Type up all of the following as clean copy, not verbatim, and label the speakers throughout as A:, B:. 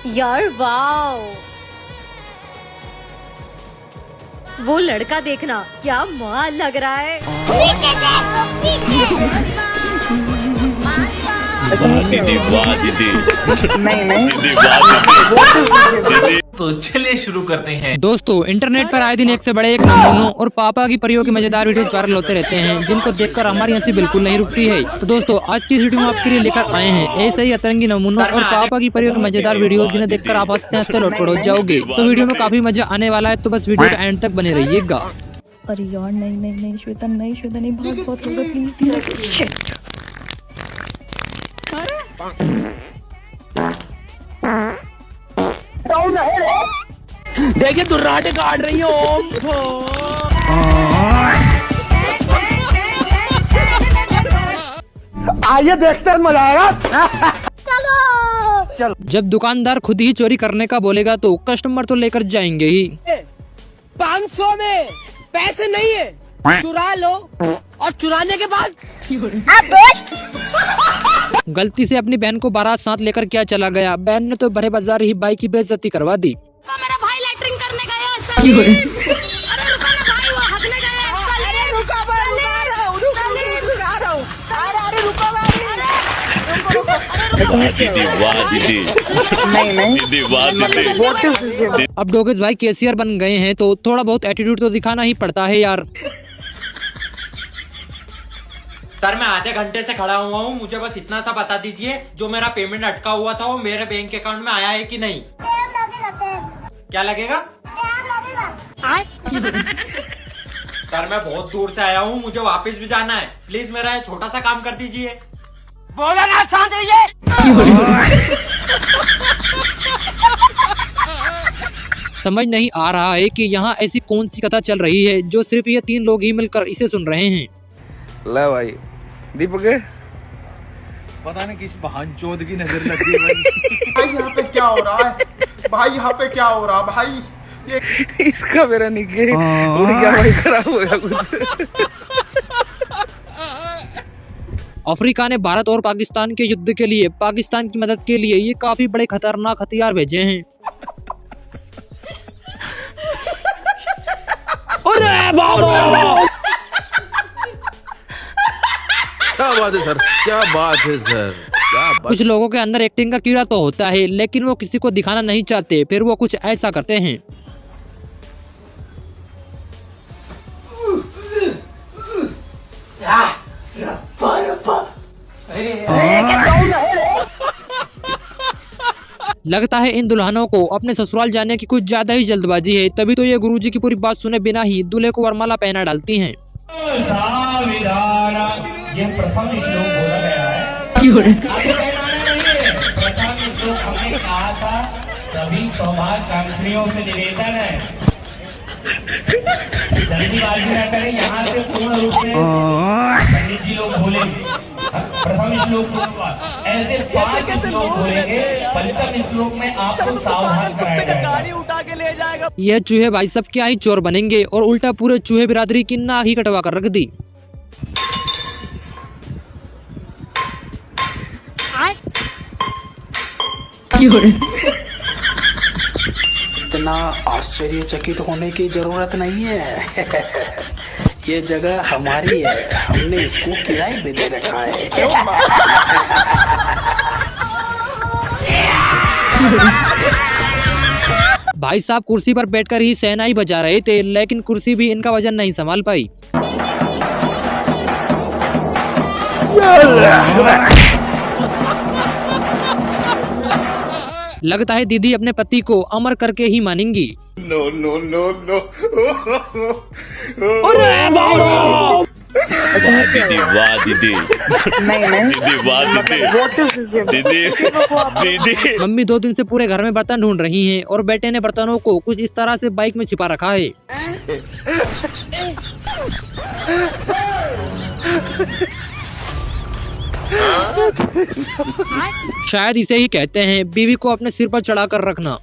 A: यार वाओ, वो लड़का देखना क्या माल लग रहा है।
B: दीदी वाह दीदी,
C: नहीं
B: दीदी वाह दीदी।
D: तो चलिए शुरू करते हैं।
E: दोस्तों, इंटरनेट पर आए दिन एक से बड़े एक नमूनों और पापा की परियों की मजेदार वीडियोस वायरल होते रहते हैं, जिनको देखकर हमारी हंसी बिल्कुल नहीं रुकती है। तो दोस्तों, आज की इस वीडियो में आपके लिए लेकर आए हैं ऐसे ही अतरंगी नमूनों और पापा की परियों की मजेदार वीडियो, जिन्हें देखकर आप हंसते हंसते लोटपोट हो जाओगे। तो वीडियो में काफी मजा आने वाला है, तो बस वीडियो के एंड तक बने रहिएगा।
C: अरे यार नहीं श्वेता नहीं बहुत बहुत होगा प्लीज। शिट।
F: देखिए दुर्राटे काट रही है ओम। आइए देखते हैं, मजा आएगा।
E: चलो। जब दुकानदार खुद ही चोरी करने का बोलेगा तो कस्टमर तो लेकर जाएंगे ही।
F: 500 में पैसे नहीं है, चुरा लो और चुराने के बाद
E: गलती से अपनी बहन को बारात साथ लेकर क्या चला गया। बहन ने तो भरे बाजार ही भाई की बेइज्जती करवा दी।
G: मेरा भाई लैट्रिन करने गया है। अरे रुको ना भाई, वो हगने गया है। अरे रुका रहा हूँ।
B: दीदी वाह दीदी, दीदी वाह दीदी।
E: अब डोगेश भाई कैशियर बन गए हैं तो थोड़ा बहुत एटीट्यूड तो दिखाना ही पड़ता है यार।
D: सर मैं आधे घंटे से खड़ा हुआ हूँ, मुझे बस इतना सा बता दीजिए, जो मेरा पेमेंट अटका हुआ था वो मेरे बैंक अकाउंट में आया है कि नहीं। क्या लगेगा? सर मैं बहुत दूर से आया हूँ, मुझे वापस भी जाना है, प्लीज मेरा छोटा सा काम कर दीजिए। बोला ना, शांत रहिए।
E: समझ नहीं आ रहा है कि यहाँ ऐसी कौन सी कथा चल रही है जो सिर्फ ये 3 लोग ही मिलकर इसे सुन रहे हैं।
H: ले भाई दीपक,
I: पता नहीं किस बहन चोद की नजर लग गई
J: भाई। यहाँ पे क्या हो रहा है भाई? यहाँ पे क्या हो रहा है भाई? ये
H: इसका मेरा निके उड़ गया भाई, खराब हो गया कुछ।
E: अफ्रीका ने भारत और पाकिस्तान के युद्ध के लिए पाकिस्तान की मदद के लिए ये काफी बड़े खतरनाक हथियार भेजे हैं।
H: क्या बात है सर, क्या बात है सर, क्या बात।
E: कुछ लोगों के अंदर एक्टिंग का कीड़ा तो होता है, लेकिन वो किसी को दिखाना नहीं चाहते, फिर वो कुछ ऐसा करते हैं। लगता है इन दुल्हनों को अपने ससुराल जाने की कुछ ज्यादा ही जल्दबाजी है, तभी तो ये गुरुजी की पूरी बात सुने बिना ही दूल्हे को वरमाला पहना डालती हैं।
K: ये प्रथम श्लोक बोला गया है। प्रथम श्लोक हमने कहा था, सभी सौभाग्यकांक्षियों से निवेदन है, जल्दीबाजी न करें, यहाँ से पूर्ण रूप से पंडित जी लोग बोलेंगे। प्रथम श्लोक ऐसे 5 श्लोक बोलेंगे, पंचम श्लोक में आपको सावधान कराया जाएगा।
E: यह चूहे भाई सब क्या ही चोर बनेंगे और उल्टा पूरे चूहे बिरादरी की नाक ही कटवा कर रख दी।
F: इतना आश्चर्यचकित होने की जरूरत नहीं है। ये जगह हमारी है, हमने इसको किराए पे दे रखा है।
E: भाई साहब कुर्सी पर बैठकर ही शहनाई बजा रहे थे, लेकिन कुर्सी भी इनका वजन नहीं संभाल पाई। लगता है दीदी अपने पति को अमर करके ही मानेंगी।
B: No no no no. दीदी वाह दीदी, दीदी वाह दीदी, दीदी दीदी।
E: मम्मी 2 दिन से पूरे घर में बर्तन ढूंढ रही हैं और बेटे ने बर्तनों को कुछ इस तरह से बाइक में छिपा रखा है। शायद इसे ही कहते हैं बीवी को अपने सिर पर चढ़ा कर रखना।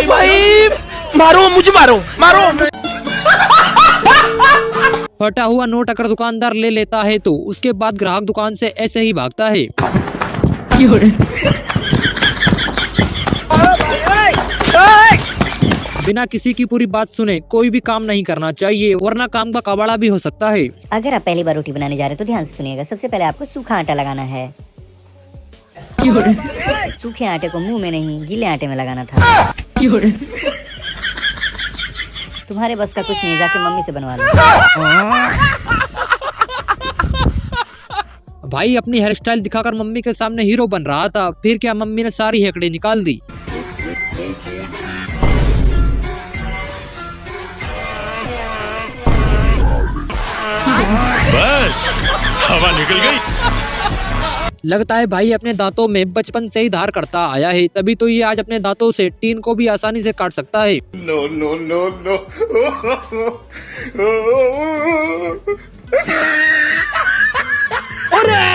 F: भाई मारो, मुझे मारो।
E: फटा हुआ नोट अगर दुकानदार ले लेता है तो उसके बाद ग्राहक दुकान से ऐसे ही भागता है। बिना किसी की पूरी बात सुने कोई भी काम नहीं करना चाहिए, वरना काम का कबाड़ा भी हो सकता है।
L: अगर आप पहली बार रोटी बनाने जा रहे हैं तो ध्यान से सुनिएगा। सबसे पहले आपको सूखा आटा लगाना है। सूखे आटे को मुंह में नहीं, गीले आटे में लगाना था। तुम्हारे बस का कुछ नहीं, जाके मम्मी से बनवा लो।
E: भाई अपनी हेयर स्टाइल दिखाकर मम्मी के सामने हीरो बन रहा था, फिर क्या मम्मी ने सारी हेकड़े निकाल दी।
B: बस हवा निकल गई।
E: लगता है भाई अपने दांतों में बचपन से ही धार करता आया है, तभी तो ये आज अपने दांतों से टीन को भी आसानी से काट सकता है।
B: No no no no.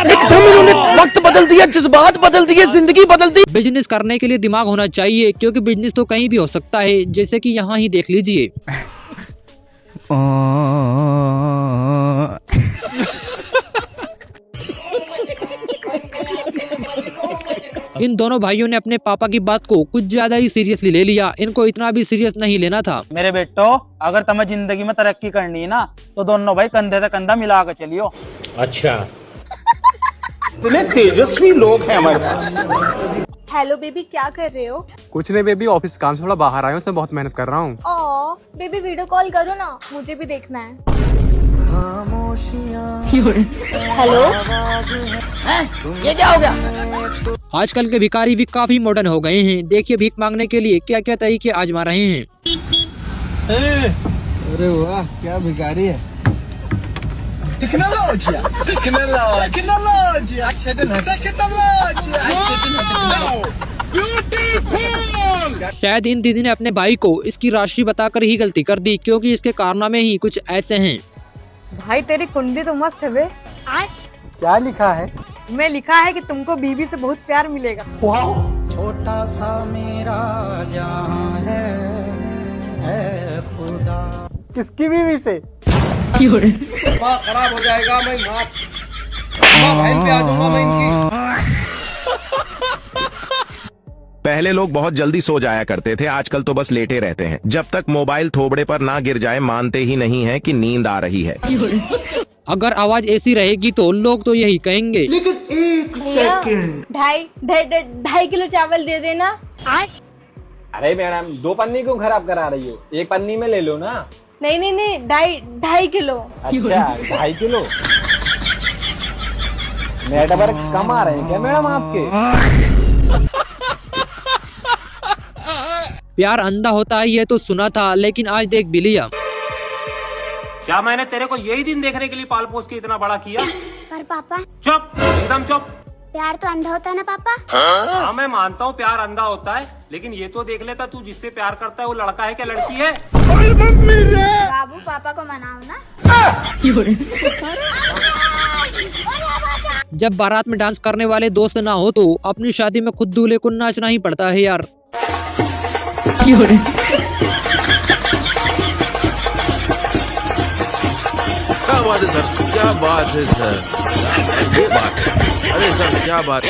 H: एकदम इन्होंने वक्त बदल दिया, जज्बात बदल दिए, जिंदगी बदल दी।
E: बिजनेस करने के लिए दिमाग होना चाहिए, क्योंकि बिजनेस तो कहीं भी हो सकता है, जैसे कि यहाँ ही देख लीजिए। इन दोनों भाइयों ने अपने पापा की बात को कुछ ज्यादा ही सीरियसली ले लिया। इनको इतना भी सीरियस नहीं लेना था।
M: मेरे बेटो, अगर तुम्हें जिंदगी में तरक्की करनी है ना, तो दोनों भाई कंधे से कंधा मिला कर चलियो।
I: अच्छा, इतने तेजस्वी लोग हैं हमारे पास।
N: हेलो बेबी, क्या कर रहे हो?
O: कुछ नहीं बेबी, ऑफिस काम से थोड़ा बाहर आया हूँ, बहुत मेहनत कर रहा हूँ।
N: ओ बेबी, वीडियो कॉल करो ना, मुझे भी देखना है। हेलो,
M: ये क्या हो गया?
E: आजकल के भिखारी भी काफी मॉडर्न हो गए हैं। देखिए भीख मांगने के लिए क्या क्या तरीके आजमा रहे हैं।
P: अरे वाह, क्या भिखारी है।
E: शायद इन दीदी ने अपने भाई को इसकी राशि बताकर ही गलती कर दी, क्योंकि इसके कारनामे ही कुछ ऐसे हैं।
Q: भाई तेरी कुंडली तो मस्त है बे।
P: क्या लिखा है?
Q: इसमें लिखा है कि तुमको बीबी से बहुत प्यार मिलेगा।
F: छोटा सा मेरा जहां है खुदा।
P: किसकी बीवी से?
M: खराब हो जाएगा, मैं पे आ जाऊंगा मैं इनकी।
R: पहले लोग बहुत जल्दी सो जाया करते थे, आजकल तो बस लेटे रहते हैं। जब तक मोबाइल थोबड़े पर ना गिर जाए मानते ही नहीं है कि नींद आ रही है।
E: अगर आवाज ऐसी रहेगी तो लोग तो यही कहेंगे।
J: लेकिन एक सेकंड,
N: 2.5 किलो चावल दे देना।
M: अरे मैडम, 2 पन्नी क्यों खराब करा रही हो? 1 पन्नी में ले लो ना।
N: नहीं, 2.5 किलो।
M: अच्छा, 2.5 किलो। नेटवर्क कम आ रहे हैं क्या मैडम आपके?
E: प्यार अंधा होता है ये तो सुना था, लेकिन आज देख भी लिया।
K: क्या मैंने तेरे को यही दिन देखने के लिए पाल पोस के इतना बड़ा किया?
S: पर पापा,
K: चुप, एकदम चुप।
S: प्यार तो अंधा होता है ना पापा?
K: हाँ, मैं मानता हूँ प्यार अंधा होता है, लेकिन ये तो देख लेता तू जिससे प्यार करता है वो लड़का है क्या लड़की है?
S: बाबू, पापा को मनाओ ना।
E: जब बारात में डांस करने वाले दोस्त ना हो तो अपनी शादी में खुद दूल्हे को नाचना ही पड़ता है यार।
H: क्या बात है सर, क्या बात है सर, ये बात है। अरे सर क्या बात।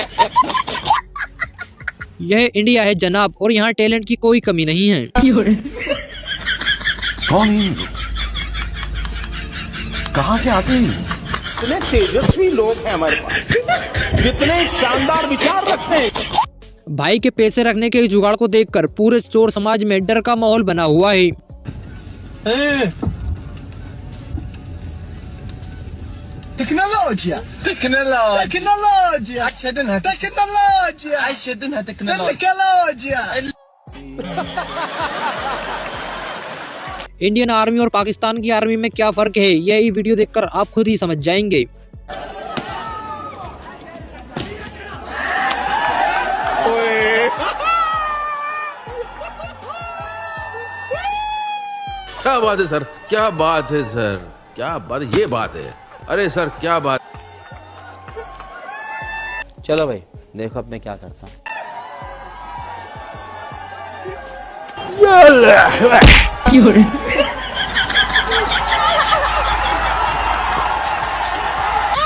E: यह इंडिया है जनाब, और यहाँ टैलेंट की कोई कमी नहीं है।
I: कौन है? कहाँ से आते हैं? इतने तेजस्वी लोग हैं हमारे पास, कितने शानदार विचार रखते हैं।
E: भाई के पैसे रखने के जुगाड़ को देखकर पूरे चोर समाज में डर का माहौल बना हुआ है।
P: Tecnologia.
E: इंडियन आर्मी और पाकिस्तान की आर्मी में क्या फर्क है, यही वीडियो देखकर आप खुद ही समझ जाएंगे।
H: क्या बात है सर, क्या बात है सर, क्या बात, ये बात है। अरे सर क्या बात।
T: चलो भाई, देखो अब मैं क्या करता हूँ।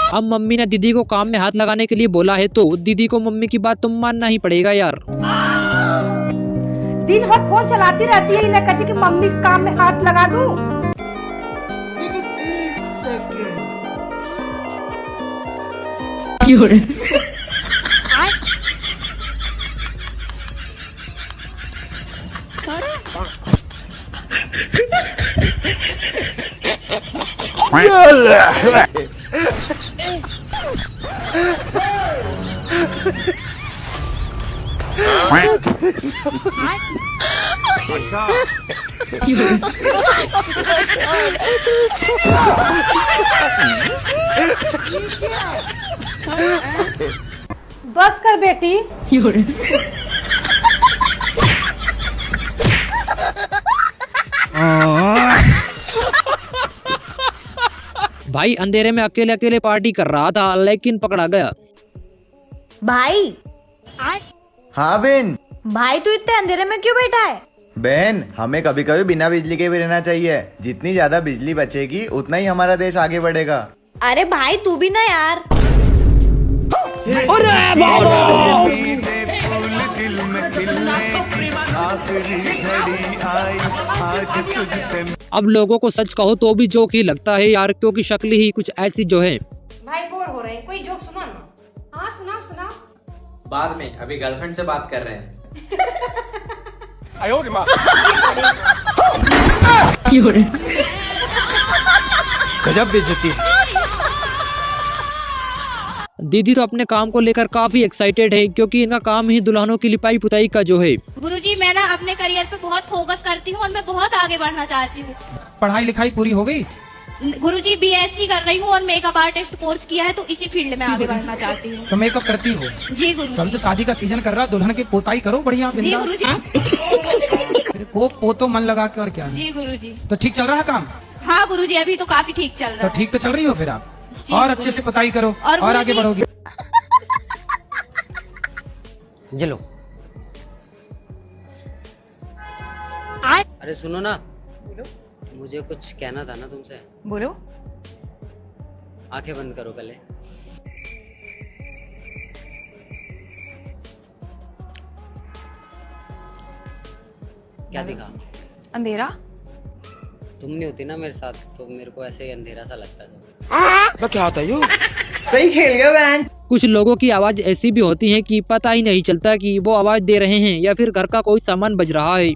E: अब मम्मी ने दीदी को काम में हाथ लगाने के लिए बोला है तो दीदी को मम्मी की बात तो मानना ही पड़ेगा यार।
Q: दिन भर फोन चलाती रहती है, इन्हें कहती कि मम्मी के काम में हाथ लगा दूं। बस कर बेटी।
E: भाई अंधेरे में अकेले अकेले पार्टी कर रहा था लेकिन पकड़ा गया।
N: भाई
U: हाँ बहन।
N: भाई तू इतने अंधेरे में क्यों बैठा है?
U: बहन, हमें कभी कभी बिना बिजली के भी रहना चाहिए। जितनी ज्यादा बिजली बचेगी उतना ही हमारा देश आगे बढ़ेगा।
N: अरे भाई तू भी ना यार।
E: अब लोगों को सच कहो तो भी जोक ही लगता है यार, क्योंकि शक्ल ही कुछ ऐसी जो है।
Q: भाई बोर हो रहे हैं, कोई जोक सुना ना। हाँ सुनाओ सुनाओ।
D: बाद में, अभी गर्लफ्रेंड से बात कर रहे हैं।
U: गजब बेइज्जती।
E: दीदी तो अपने काम को लेकर काफी एक्साइटेड है क्योंकि इनका काम ही दुल्हनों की लिपाई पुताई का जो है।
G: गुरुजी मैं ना अपने करियर पे बहुत फोकस करती हूँ और मैं बहुत आगे बढ़ना चाहती हूँ।
V: पढ़ाई लिखाई पूरी हो गई?
G: गुरुजी बीएससी कर रही हूँ और मेकअप आर्टिस्ट कोर्स किया है, तो इसी फील्ड में आगे बढ़ना चाहती हूँ।
V: तो मेकअप करती हो?
G: जी गुरुजी।
V: तो अभी तो शादी का सीजन कर रहा, दुल्हन की पोताई करो बढ़िया।
G: जी गुरुजी।
V: को पोतो मन लगा के, और क्या।
G: जी गुरुजी।
V: तो ठीक चल रहा है काम?
G: हाँ गुरुजी, अभी तो काफी ठीक चल रहा है।
V: तो ठीक तो चल रही हो फिर आप, और अच्छे से पोताई करो और आगे बढ़ोगे।
T: चलो। अरे सुनो ना,
Q: बोलो।
T: मुझे कुछ कहना था ना तुमसे।
Q: बोलो।
T: आंखें बंद करो पहले। क्या दिखा?
Q: अंधेरा।
T: तुम नहीं होती ना मेरे साथ तो मेरे को ऐसे अंधेरा सा लगता था।
U: मैं क्या होता हूँ? सही खेल गया बहन।
E: कुछ लोगों की आवाज ऐसी भी होती है कि पता ही नहीं चलता कि वो आवाज दे रहे हैं या फिर घर का कोई सामान बज रहा है।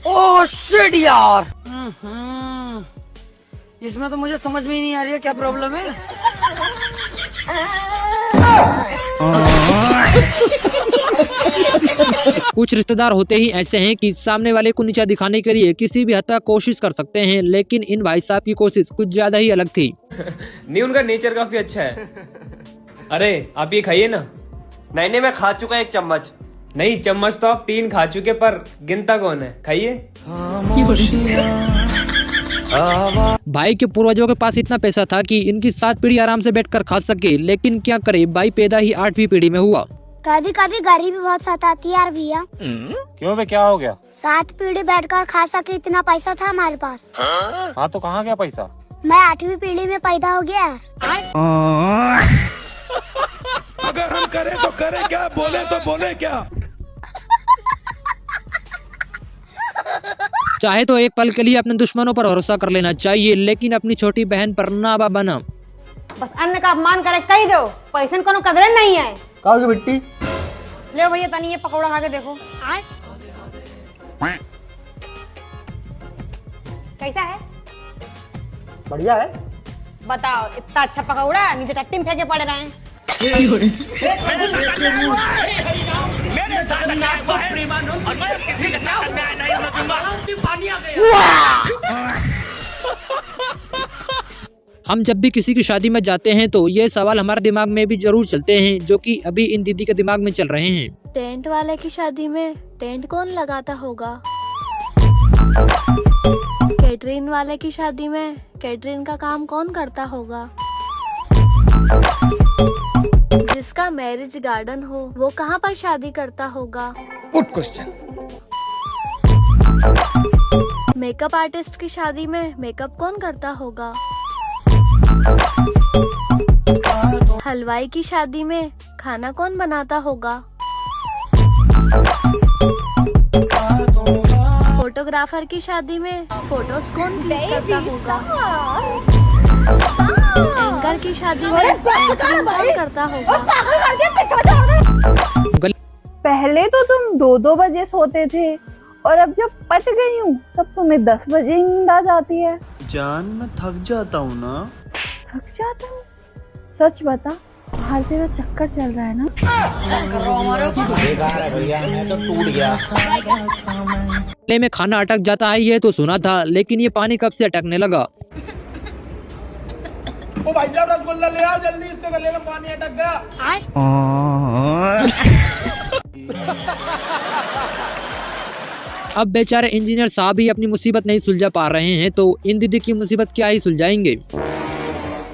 M: ओह शिट यार। इसमें तो मुझे समझ में ही नहीं आ रही है क्या प्रॉब्लम है।
E: कुछ रिश्तेदार होते ही ऐसे हैं कि सामने वाले को नीचा दिखाने के लिए किसी भी हद तक कोशिश कर सकते हैं, लेकिन इन भाई साहब की कोशिश कुछ ज्यादा ही अलग थी।
W: नहीं, उनका नेचर काफी अच्छा है। अरे आप ये खाइए ना।
U: नहीं, मैं खा चुका 1 चम्मच।
W: नहीं, चम्मच तो आप 3 खा चुके, पर गिनता कौन है? खाइए।
E: भाई के पूर्वजों के पास इतना पैसा था कि इनकी 7 पीढ़ी आराम से बैठकर खा सके, लेकिन क्या करे, भाई पैदा ही 8वीं पीढ़ी में हुआ।
S: कभी कभी गरीबी बहुत सताती है यार भैया।
I: क्यों बे, क्या हो गया?
S: 7 पीढ़ी बैठकर खा सके इतना पैसा था हमारे पास।
I: हाँ तो कहाँ गया पैसा?
S: मैं 8वीं पीढ़ी में पैदा हो गया यार।
H: अगर हम करें तो करें क्या, बोले तो बोले क्या।
E: चाहे तो एक पल के लिए अपने दुश्मनों पर भरोसा कर लेना चाहिए, लेकिन अपनी छोटी बहन पर ना बना।
Q: बस अन्न का अपमान करे कही दो, पैसन को कदर नहीं है।
P: कहोगे बिट्टी?
Q: ले भैया तनी ये पकौड़ा खा के देखो। कैसा है?
P: बढ़िया है।
Q: बताओ, इतना अच्छा पकौड़ा नीचे टट्टी में फेंके पड़े रहे हैं।
E: हम जब भी किसी की शादी में जाते हैं तो ये सवाल हमारे दिमाग में भी जरूर चलते हैं, जो कि अभी इन दीदी के दिमाग में चल रहे हैं।
N: टेंट वाले की शादी में टेंट कौन लगाता होगा? कैटरीन वाले की शादी में कैटरीन का काम कौन करता होगा? जिसका मैरिज गार्डन हो वो कहाँ पर शादी करता होगा?
V: Good question.
N: मेकअप आर्टिस्ट की शादी में मेकअप कौन करता होगा? हलवाई की शादी में खाना कौन बनाता होगा? फोटोग्राफर की शादी में फोटोज कौन क्लिक करता होगा? एंकर की शादी में एंकरिंग कौन करता होगा?
A: पहले तो तुम 2-2 बजे सोते थे और अब जब पट गई हूँ तब तुम्हें 10 बजे नींद आ जाती है।
C: जान मैं थक जाता हूँ ना।
A: थक जाता हूँ? सच बता, बाहर तेरा चक्कर चल रहा है ना?
F: भैया मैं तो टूट गया।
E: गले में खाना अटक जाता है ये तो सुना था, लेकिन ये पानी कब से अटकने लगा?
I: ओ भाई साहब रसगुल्ला ले आओ जल्दी, इसके गले में पानी अटक गया।
E: अब बेचारे इंजीनियर साहब ही अपनी मुसीबत नहीं सुलझा पा रहे हैं तो इन दीदी की मुसीबत क्या ही सुलझाएंगे।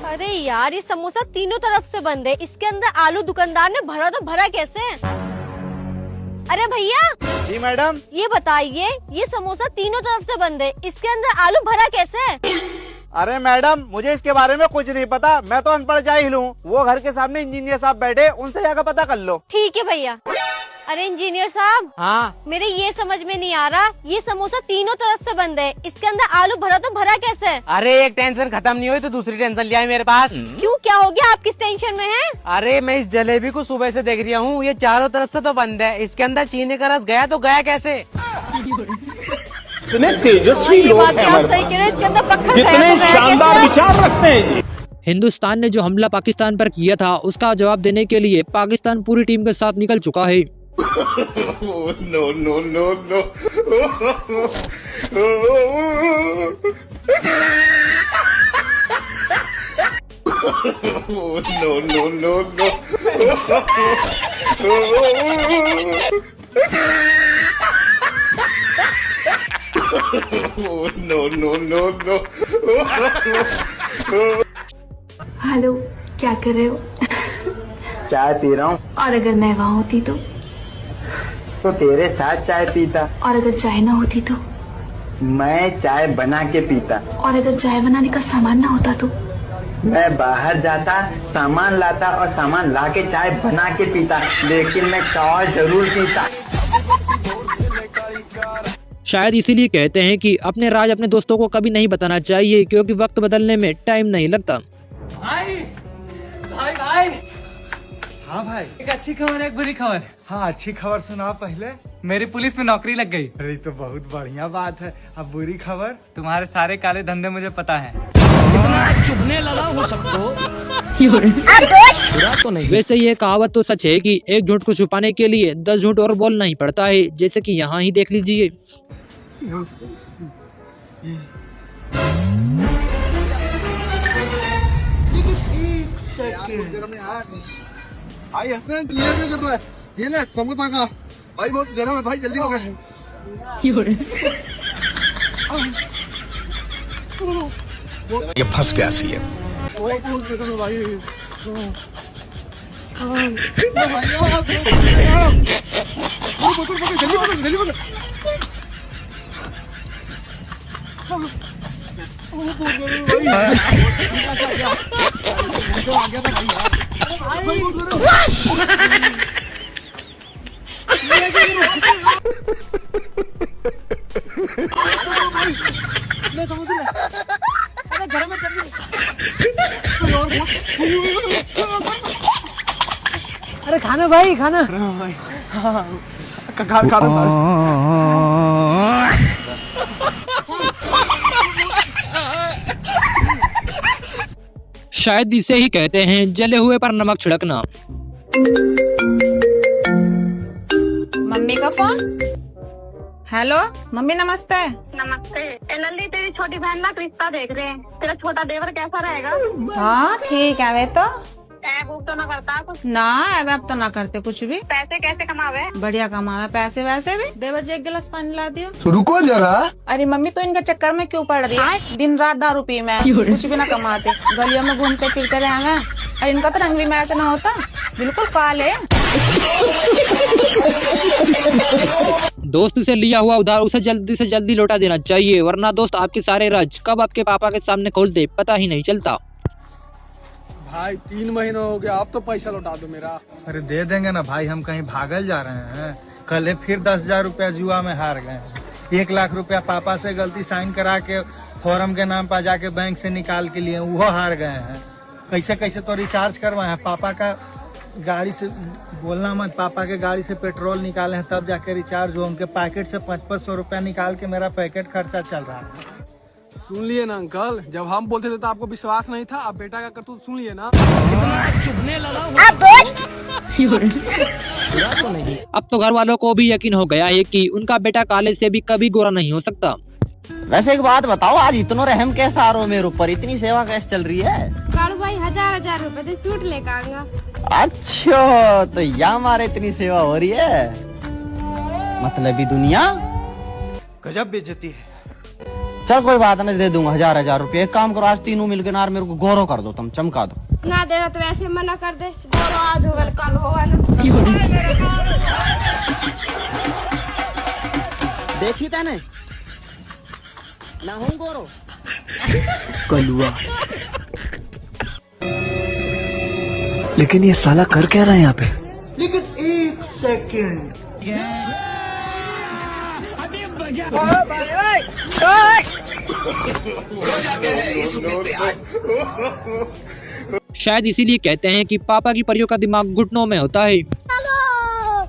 N: अरे यार ये समोसा तीनों तरफ से बंद है, इसके अंदर आलू दुकानदार ने भरा तो भरा कैसे? अरे भैया।
U: जी मैडम।
N: ये बताइए, ये समोसा तीनों तरफ से बंद है, इसके अंदर आलू भरा कैसे?
U: अरे मैडम मुझे इसके बारे में कुछ नहीं पता, मैं तो अनपढ़ जाहिल हूँ। वो घर के सामने इंजीनियर साहब बैठे, उनसे जाकर पता कर लो।
N: ठीक है भैया। अरे इंजीनियर साहब।
U: हाँ।
N: मेरे ये समझ में नहीं आ रहा, ये समोसा तीनों तरफ से बंद है, इसके अंदर आलू भरा तो भरा कैसे?
M: अरे एक टेंशन खत्म नहीं हुई तो दूसरी टेंशन ले आई मेरे पास।
N: क्यों, क्या हो गया? आप किस टेंशन में हैं?
M: अरे मैं इस जलेबी को सुबह से देख रहा हूँ, ये चारों तरफ से तो बंद है, इसके अंदर चीनी का रस गया तो गया कैसे?
I: इतने तेजस्वी लोग हैं हमारे पास, कितने शानदार विचार रखते हैं।
E: हिंदुस्तान ने जो हमला पाकिस्तान पर किया था उसका जवाब देने के लिए पाकिस्तान पूरी टीम के साथ निकल चुका है।
B: No, no, no, no. No, no, no, no. No, no, no, no.
A: Hello, क्या कर रहे हो?
U: चाय पी रहा हूँ।
A: और अगर मैं वहाँ होती तो
U: तेरे साथ चाय पीता।
A: और अगर चाय ना होती तो
U: मैं चाय बना के पीता।
A: और अगर चाय बनाने का सामान ना होता तो
U: मैं बाहर जाता, सामान लाता और सामान ला के चाय बना के पीता, लेकिन मैं चाय जरूर पीता।
E: शायद इसीलिए कहते हैं कि अपने राज अपने दोस्तों को कभी नहीं बताना चाहिए, क्योंकि वक्त बदलने में टाइम नहीं लगता।
W: भाई भाई भाई।
J: हाँ भाई।
W: एक अच्छी खबर है, एक बुरी खबर।
J: हाँ अच्छी खबर सुना पहले।
W: मेरी पुलिस में नौकरी लग गई।
J: अरे तो बहुत बढ़िया बात है। अब बुरी खबर,
W: तुम्हारे सारे काले धंधे मुझे पता है।
V: चुभने लगा हो सबको।
E: तो नहीं। वैसे ये कहावत तो सच है कि एक झूठ को छुपाने के लिए 10 झूठ और बोलना ही पड़ता है, जैसे कि यहाँ ही देख लीजिए।
L: भाई हसन तू ये क्या कर रहा है? ये ले समोसा का। भाई बहुत गर्म है भाई, जल्दी पकड़।
B: ये फंस गया सीएम।
P: अरे खाना भाई, खाना।
J: खा
E: शायद इसे ही कहते हैं जले हुए पर नमक छिड़कना।
X: मम्मी का फोन। हेलो मम्मी, नमस्ते।
G: नमस्ते। नंदी तेरी छोटी बहन ना रिश्ता देख रहे हैं, तेरा छोटा देवर कैसा रहेगा?
X: हाँ ठीक है वे तो।
Q: तो ना करता कुछ?
X: ना अब तो ना करते कुछ भी।
Q: पैसे कैसे कमावे?
X: बढ़िया कमावे पैसे वैसे भी। दे बजे एक गिलास पानी ला दियो।
L: रुको जरा।
X: अरे मम्मी तो इनके चक्कर में क्यों पड़ रही है? दिन रात दारू पी में कुछ भी ना कमाते, गलियों में घूमते फिरते रहे हैं। और इनका तो रंग भी मैच ना होता, बिल्कुल काले।
E: दोस्त से लिया हुआ उधार उसे जल्दी से जल्दी लौटा देना चाहिए, वरना दोस्त आपके सारे राज कब आपके पापा के सामने खोल दे पता ही नहीं चलता।
C: भाई 3 महीने हो गया, आप तो पैसा लौटा दो मेरा। अरे दे देंगे ना भाई, हम कहीं भागल जा रहे हैं। कल फिर 10,000 रुपया जुआ में हार गए। 1 लाख रुपया पापा से गलती साइन करा के फॉर्म के नाम पर जाके बैंक से निकाल के लिए वो हार गए हैं। कैसे कैसे तो रिचार्ज करवाए हैं। पापा का गाड़ी से बोलना मत, पापा के गाड़ी से पेट्रोल निकाले हैं तब जाके रिचार्ज हुआ। उनके पैकेट से 500 रुपया निकाल के मेरा पैकेट खर्चा चल रहा है। सुन लिए ना अंकल, जब हम बोलते थे तो आपको विश्वास नहीं था, अब बेटा का करतूत सुन लिए ना।
E: चुभने लगा। अब तो घर वालों को भी यकीन हो गया है कि उनका बेटा काले से भी कभी गोरा नहीं हो सकता।
D: वैसे एक बात बताओ, आज इतना रहम कैसा आ रहा हो मेरे ऊपर, इतनी सेवा कैसे चल रही है?
N: कालू भाई 1000 रुपए दे सूट लेकर आऊंगा।
D: अच्छा तो यहाँ हमारे इतनी सेवा हो रही है, मतलबी दुनिया
C: गजब बेइज्जती है।
D: चल कोई बात नहीं, दे दूंगा 1000 रुपये। एक काम करो, आज तीनों मिलकर नार मेरे को गौरव कर दो, तुम चमका दो।
N: ना दे रहा तो ऐसे मना कर दे, गोरो आज होगा कल होगा ना।
D: देखी तैने ना हूँ गोरो
C: कलुआ। लेकिन ये साला कर क्या रहा है यहाँ पे?
L: लेकिन 1 सेकंड।
E: शायद इसीलिए कहते हैं कि पापा की परियों का दिमाग घुटनों में होता है।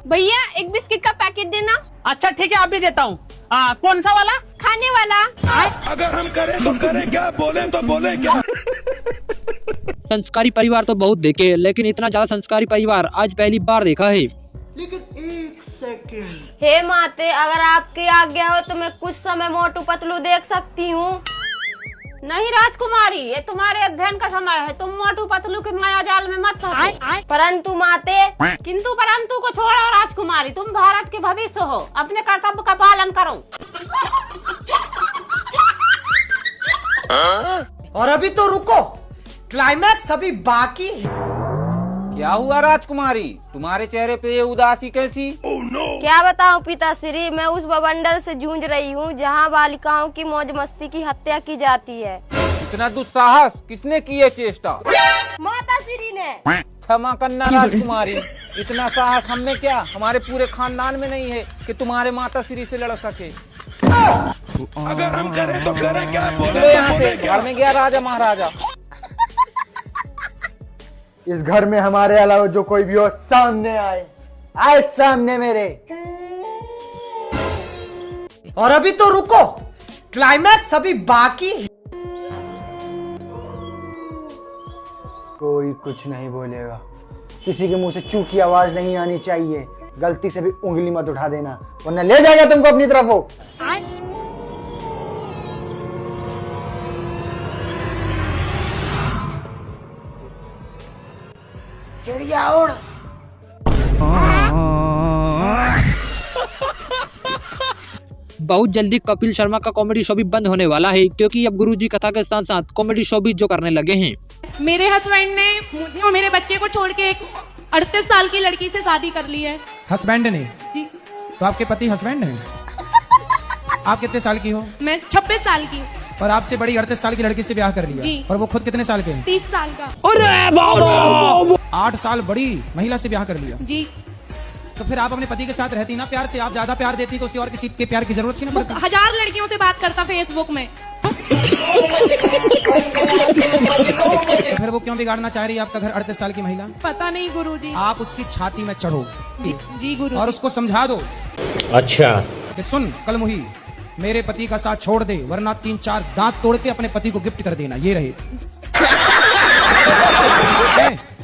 N: भैया एक बिस्किट का पैकेट देना।
M: अच्छा ठीक है, आप भी देता हूँ। कौन सा वाला?
N: खाने वाला।
H: अगर हम करें तो करें क्या, बोले तो बोले क्या।
E: संस्कारी परिवार तो बहुत देखे, लेकिन इतना ज्यादा संस्कारी परिवार आज पहली बार देखा है।
L: लेकिन 1 सेकंड।
N: हे माते, अगर आपकी आज्ञा हो तो मैं कुछ समय मोटू पतलू देख सकती हूँ।
G: नहीं राजकुमारी, ये तुम्हारे अध्ययन का समय है, तुम मोटू पतलू के माया जाल में मत फंसो।
N: परंतु माते।
G: किंतु परंतु को छोड़ो राजकुमारी, तुम भारत के भविष्य हो, अपने कर्तव्य का पालन करो।
P: और अभी तो रुको, क्लाइमैक्स अभी बाकी है।
M: क्या हुआ राजकुमारी, तुम्हारे चेहरे पे ये उदासी कैसी?
N: क्या बताऊं पिताश्री, मैं उस बवंडर से जूझ रही हूँ जहाँ बालिकाओं की मौज मस्ती की हत्या की जाती है।
M: इतना दुस्साहस किसने की है चेष्टा?
N: माताश्री ने।
M: क्षमा करना राजकुमारी, इतना साहस हमें क्या, हमारे पूरे खानदान में नहीं है कि तुम्हारे माताश्री से लड़ सके।
H: अगर हम करें तो करें क्या, बोले
M: यहाँ से घर में गया राजा महाराजा।
P: इस घर में हमारे अलावा जो कोई भी हो सामने आए सामने मेरे। और अभी तो रुको, क्लाइमैक्स अभी बाकी है। कोई कुछ नहीं बोलेगा, किसी के मुंह से चू की आवाज नहीं आनी चाहिए। गलती से भी उंगली मत उठा देना, वरना ले जाएगा तुमको अपनी तरफ वो। चिड़िया उड़।
E: बहुत जल्दी कपिल शर्मा का कॉमेडी शो भी बंद होने वाला है, क्योंकि अब गुरुजी कथा के साथ साथ कॉमेडी शो भी जो करने लगे हैं।
G: मेरे हस्बैंड ने मुझे और मेरे बच्चे को छोड़ के एक 38 साल की लड़की से शादी कर ली है।
V: हस्बैंड ने?
G: जी।
V: तो आपके पति हस्बैंड हैं? आप कितने साल की हो?
G: मैं 26 साल की।
V: और आपसे बड़ी 38 साल की लड़की से ब्याह कर लिया?
G: जी।
V: और वो खुद कितने साल के हैं?
G: 30 साल का।
V: अरे बाबा! 8 साल बड़ी महिला से ब्याह कर लिया?
G: जी।
V: तो फिर आप अपने पति के साथ रहती ना प्यार से, आप ज्यादा प्यार देती तो उसे और किसी के प्यार की जरूरत थी ना?
G: 1000 लड़कियों से बात करता फेसबुक में।
V: तो फिर वो क्यों बिगाड़ना चाह रही है आपका घर 38 साल की महिला?
G: पता नहीं गुरुजी।
V: आप उसकी छाती में चढ़ो
G: जी गुरु,
V: और उसको समझा दो।
I: अच्छा
V: कि सुन कल मुही, मेरे पति का साथ छोड़ दे, वरना 3-4 दांत तोड़ के अपने पति को गिफ्ट कर देना, ये रहे।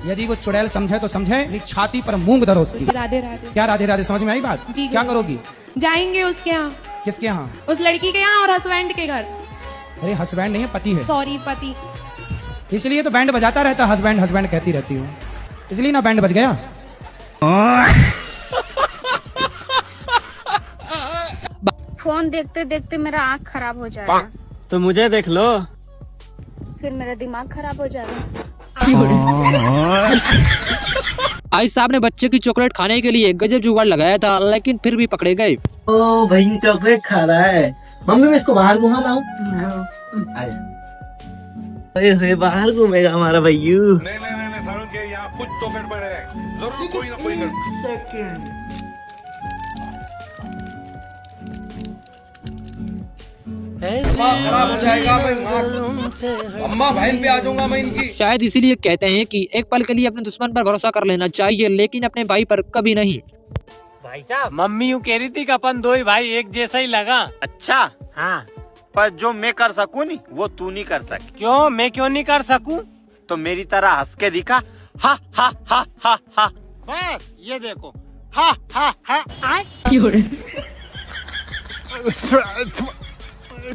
V: यदि वो चुड़ैल समझे तो समझे, छाती पर मूंग धरो उसकी।
G: राधे राधे।
V: क्या राधे राधे, समझ में आई बात?
G: जी
V: क्या करोगी?
G: जाएंगे उसके यहाँ।
V: किसके यहाँ?
G: उस लड़की के यहाँ और हस्बैंड के घर।
V: अरे हस्बैंड नहीं है, पति है।
G: सॉरी, पति।
V: इसलिए तो बैंड बजाता रहता, हस्बैंड हस्बैंड कहती रहती हूँ, इसलिए ना बैंड बज गया।
K: फोन देखते देखते मेरा आँख खराब हो जाएगा,
O: तो मुझे देख लो,
K: फिर मेरा दिमाग खराब हो जाएगा।
E: आज साहब ने बच्चे की चॉकलेट खाने के लिए गजब जुगाड़ लगाया था, लेकिन फिर भी पकड़े गए।
R: ओ भाई चॉकलेट खा रहा है, मम्मी मैं इसको बाहर घुमा लाऊं? अरे बाहर घूमेगा हमारा भैयू।
B: नहीं सारुण के यहाँ कुछ तो गड़बड़ है, जरूर कोई ना कोई गड़बड़।
W: खराब हो जाएगा, अम्मा बहन पे आ जाऊंगा मैं इनकी।
E: शायद इसीलिए कहते हैं कि एक पल के लिए अपने दुश्मन पर भरोसा कर लेना चाहिए, लेकिन अपने भाई पर कभी नहीं।
T: भाई साहब, मम्मी यूँ कह रही थी कि अपन दो ही भाई एक जैसा ही लगा। अच्छा हाँ, पर जो मैं कर सकूं नहीं वो तू नहीं कर सकी। क्यों, मैं क्यों नहीं कर सकूं? तो मेरी तरह हंस के दिखा, हा हा हा हा हा। बस ये देखो, हा हा हा।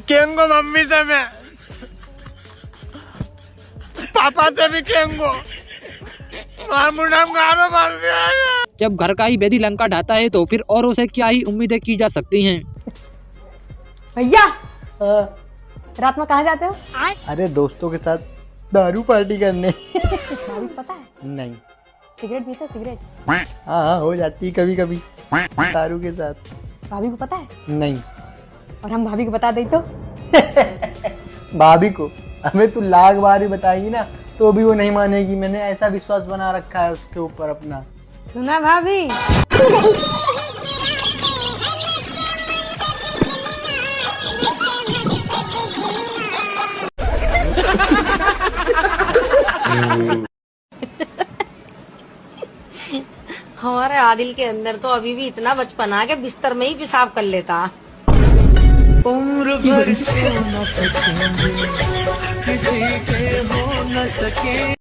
T: केंगो मम्मी से मैं, पापा से भी केंगो।
E: जब घर का ही बेदी लंका ढाता है तो फिर औरों से क्या ही उम्मीदें की जा सकती हैं।
Q: भैया रात में कहाँ जाते हो?
P: अरे दोस्तों के साथ दारू पार्टी करने।
Q: भाभी को पता है?
P: नहीं।
Q: सिगरेट पीते हो? सिगरेट?
P: हाँ हो जाती है कभी कभी दारू के साथ।
Q: भाभी को पता है?
P: नहीं।
Q: और हम भाभी को बता दे तो?
P: भाभी को हमें तू लाख बार ही बताएगी ना तो भी वो नहीं मानेगी। मैंने ऐसा विश्वास बना रखा है उसके ऊपर अपना।
Q: सुना भाभी? हमारे आदिल के अंदर तो अभी भी इतना बचपना के बिस्तर में ही पेशाब कर लेता।
T: उम्र भर सो न सकेंगे, किसी के हो न सके।